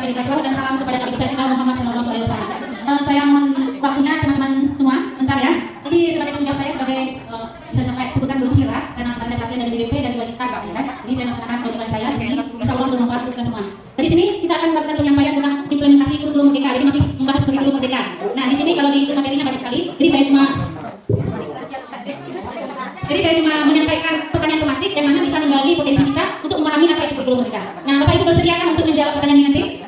lagi dikasih tahu dan salam kepada Nabi besar kita Muhammad Shallallahu Alaihi Wasallam. Saya mohon waktunya teman-teman semua, bentar ya. Jadi sebagai tanggung jawab saya sebagai bisa sampai sebutan guru Mira karena ada pelatihan dari DDP dan wajib tagap ya kan. Jadi saya melaksanakan kewajiban saya di sini. Insya Allah untuk membantu kita semua. Dari sini kita akan melakukan penyampaian tentang implementasi kurikulum merdeka. Jadi masih membahas kurikulum merdeka. Nah di sini kalau di materinya banyak sekali. Jadi saya cuma menyampaikan pertanyaan tematik yang mana bisa menggali potensi kita untuk memahami apa itu kurikulum merdeka. Nah Bapak Ibu bersedia kan untuk menjawab pertanyaan ini nanti?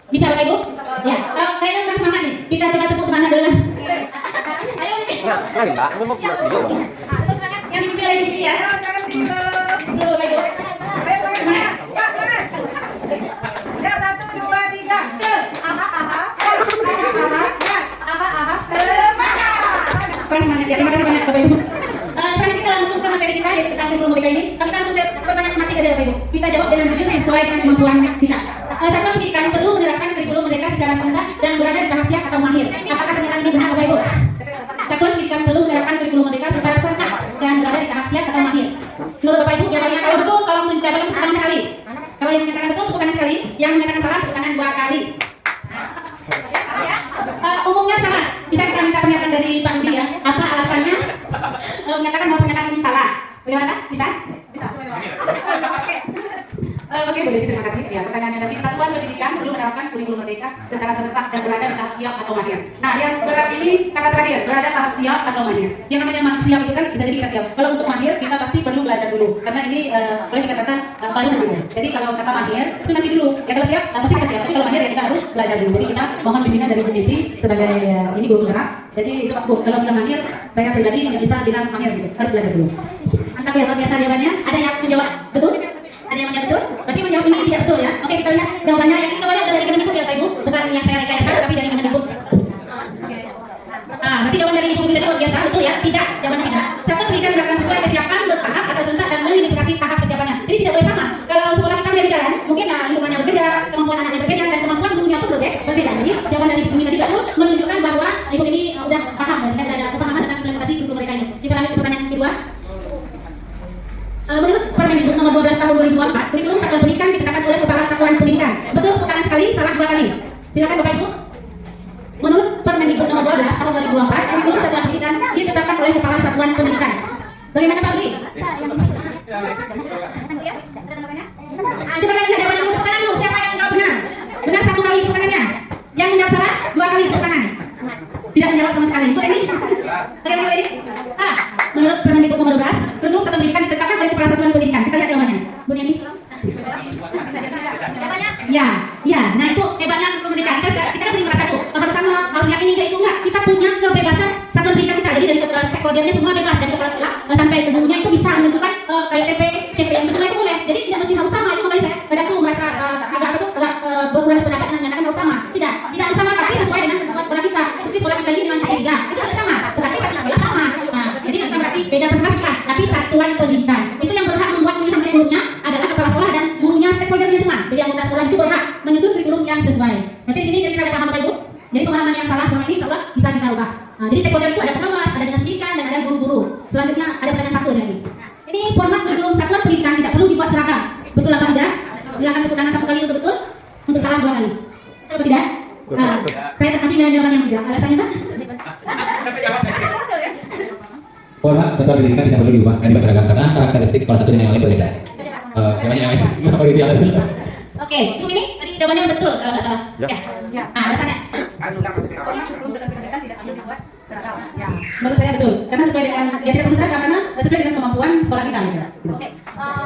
Bisa Bapak Ibu? Ya. Kayaknya kurang semangat nih. Kita coba tepuk semangat dulu lah. Ayo nih. Mbak, mau video. Yang dipimpin oleh Bibi ya. Dulu Bapak Ibu. Semangat. Pak, semangat. Ya, 1, 2, 3. Semangat. Kurang semangat ya. Terima kasih banyak Bapak Ibu. Selanjutnya kita langsung ke materi kita yaitu tentang kurikulum merdeka ini. Tapi kita langsung ke pertanyaan tematik aja Bapak Ibu. Kita jawab dengan jujur sesuai dengan kemampuan kita. Satuan pendidikan perlu menerapkan kurikulum merdeka secara serentak dan berada di tahap siap atau mahir. Apakah pernyataan ini benar Bapak Ibu? Satuan pendidikan perlu menerapkan kurikulum merdeka secara serentak dan berada di tahap siap atau mahir. Menurut Bapak Ibu jawabannya kalau betul, kalau mendapatkan tepuk tangan sekali. Kalau yang menyatakan betul tepuk tangan sekali, yang menyatakan salah tepuk tangan 2 kali. Umumnya salah. Bisa kita minta pernyataan dari Pak Budi ya? Apa alasannya menyatakan bahwa pernyataan ini salah? Bagaimana? Bisa? Bisa. Oke, boleh terima kasih. Ya, pertanyaannya tadi satuan pendidikan perlu menerapkan kurikulum merdeka secara serentak dan berada di tahap siap atau mahir. Nah, yang berat ini kata terakhir, berada tahap siap atau mahir. Yang namanya siap itu kan bisa jadi kita siap. Kalau untuk mahir kita pasti perlu belajar dulu karena ini boleh dikatakan baru dulu. Jadi kalau kata mahir itu nanti dulu. Ya kalau siap pasti kita siap. Tapi kalau mahir ya kita harus belajar dulu. Jadi kita mohon bimbingan dari Bu Desi sebagai ini guru penggerak. Jadi itu Pak Bu. Kalau bilang mahir, saya pribadi nggak bisa bilang mahir gitu. Harus belajar dulu. Mantap ya, luar biasa jawabannya. Ada yang menjawab betul? Ada yang menjawab betul? Berarti menjawab ini tidak betul ya? Oke, kita lihat jawabannya. Yang kita lihat dari Kemendikbud ya Pak Ibu, bukan yang saya rekayasa tapi dari Kemendikbud. Berarti jawaban dari Ibu tadi luar biasa, betul ya? Tidak, jawabannya tidak. Satuan pendidikan dilakukan sesuai kesiapan bertahap atau serentak dan mengidentifikasi tahap kesiapannya. Jadi tidak boleh sama. Kalau sekolah kita beda kan, mungkin lingkungannya berbeda, kemampuan anaknya berbeda dan kemampuan gurunya pun berbeda. Jadi jawaban dari Ibu tadi betul menunjukkan bahwa Ibu ini udah paham dan ada kepahaman tentang implementasi kurikulum mereka ini. Kita lanjut ke pertanyaan kedua. Menurut Permendikbud nomor 12 tahun 2004, kurikulum satuan pendidikan ditetapkan oleh Kepala Satuan Pendidikan. Betul tepuk tangan sekali, salah 2 kali. Silakan Bapak Ibu. Menurut Permendikbud nomor 12 tahun 2004, kurikulum satuan pendidikan ditetapkan oleh Kepala Satuan Pendidikan. Bagaimana Pak Budi? Coba lagi ada yang tepuk tangan dulu. Siapa yang menjawab benar? Benar 1 kali tepuk tangannya. Yang menjawab salah 2 kali tepuk tangan. Tidak menjawab sama sekali. Itu ini? Bagaimana ini? Salah. Menurut Permendikbud nomor 12, kurikulum satuan pendidikan ditetapkan oleh Kepala Satuan Pendidikan. Kita lihat jawabannya. Bu Nemi. Ya. Nah itu hebatnya kurikulum merdeka. Kita kan sering merasa tuh harus sama, harus yang ini kayak itu enggak. Kita punya kebebasan satuan pendidikan kita. Jadi dari stakeholdernya semua bebas, dari kepala sekolah sampai ke gurunya itu bisa menentukan kayak TP, CP yang sesuai itu boleh. Jadi tidak mesti harus sama. Itu makanya saya kadang tuh merasa agak berkurang pendapat dengan menyatakan harus sama. Tidak harus sama tapi sesuai dengan ketentuan sekolah kita. Seperti sekolah kita ini dengan C3 itu harus sama. Tetapi satu sekolah sama. Nah, jadi bukan berarti beda perkelas tapi satuan pendidikan. Itu yang berhak membuat penyusunan kurikulumnya adalah kepala sekolah dan gurunya, stakeholdernya semua. Jadi anggota sekolah itu berhak menyusun kurikulum yang sesuai. Nanti di sini kita ada paham Bapak Ibu. Jadi pemahaman yang salah selama ini insyaallah bisa kita ubah. Nah, jadi stakeholder itu ada pengawas, ada dinas pendidikan dan ada guru-guru. Selanjutnya ada pertanyaan 1 lagi. Ini format kurikulum satuan pendidikan tidak perlu dibuat seragam. Betul apa tidak? Silakan tepuk tangan 1 kali untuk betul, untuk salah 2 kali. Betul atau tidak? Saya terkaji dengan jawaban yang tidak. Alasannya Pak? Format satuan pendidikan tidak perlu diubah dibuat seragam karena karakteristik sekolah satu dengan yang lain berbeda. Yang lain. Apa gitu ya? Oke, Ibu ini tadi jawabannya betul kalau nggak salah. Ya. Alasannya? Ya, menurut saya betul. Karena sesuai dengan tidak perlu seragam karena sesuai dengan kemampuan sekolah kita. Oke.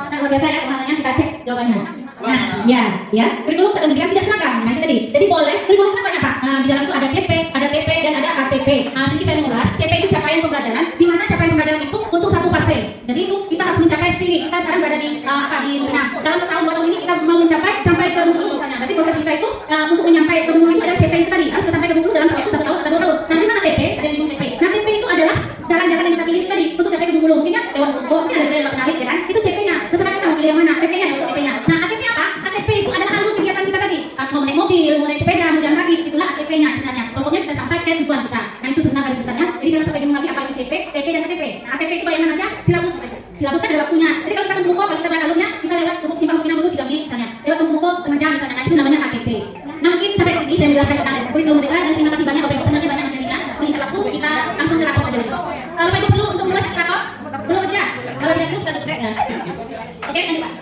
Sangat luar biasa ya pemahamannya, kita cek jawabannya. Nah, ya. Kurikulum satuan pendidikan tidak seragam. Nah, itu tadi. Jadi boleh. Kurikulum itu banyak Pak. Di dalam itu ada CP, ada TP dan ada KTP. Sedikit saya mengulas. CP itu capaian pembelajaran. Di mana capaian pembelajaran itu untuk 1 fase. Jadi itu kita harus mencapai setinggi. Kita sekarang berada di dalam setahun 2 tahun ini kita mau mencapai sampai ke bengkulu misalnya. Berarti proses kita itu untuk menyampai ke bengkulu itu ada CP itu tadi. Harus sampai ke bengkulu dalam 1 tahun atau 2 tahun. Nah, di mana TP? Ada di TP. Nah, TP itu adalah jalan-jalan yang kita pilih tadi untuk sampai ke bengkulu. Mungkin kan lewat mungkin ada jalan menarik ya kan? Itu CP-nya. Terserah kita mau pilih yang mana. TP-nya ya, TP-nya. Nah, ATP apa? ATP itu adalah alur kegiatan kita tadi. Mau naik mobil, mau naik sepeda, mau jalan kaki, itulah ATP-nya sebenarnya. Pokoknya kita sampai ke tujuan kita. Nah, itu sebenarnya garis besarnya. Jadi jangan sampai bingung lagi apa itu CP, TP dan ATP. Nah, ATP itu bayangan aja, silabus kan ada waktunya. Jadi kalau kita kalau kita bayar alurnya, kita lewat simpan pimpinan dulu 3 menit misalnya. Lewat buku setengah jam misalnya. Nah, itu namanya ATP. Nah, saya menjelaskan tentang kurikulum mereka dan terima kasih banyak Bapak Ibu sebenarnya banyak menjadikan meningkat waktu kita langsung ke rapor aja besok. Bapak Ibu perlu untuk mulai rapor? Belum ya? Kalau tidak perlu kita tutup ya. Oke, lanjut Pak.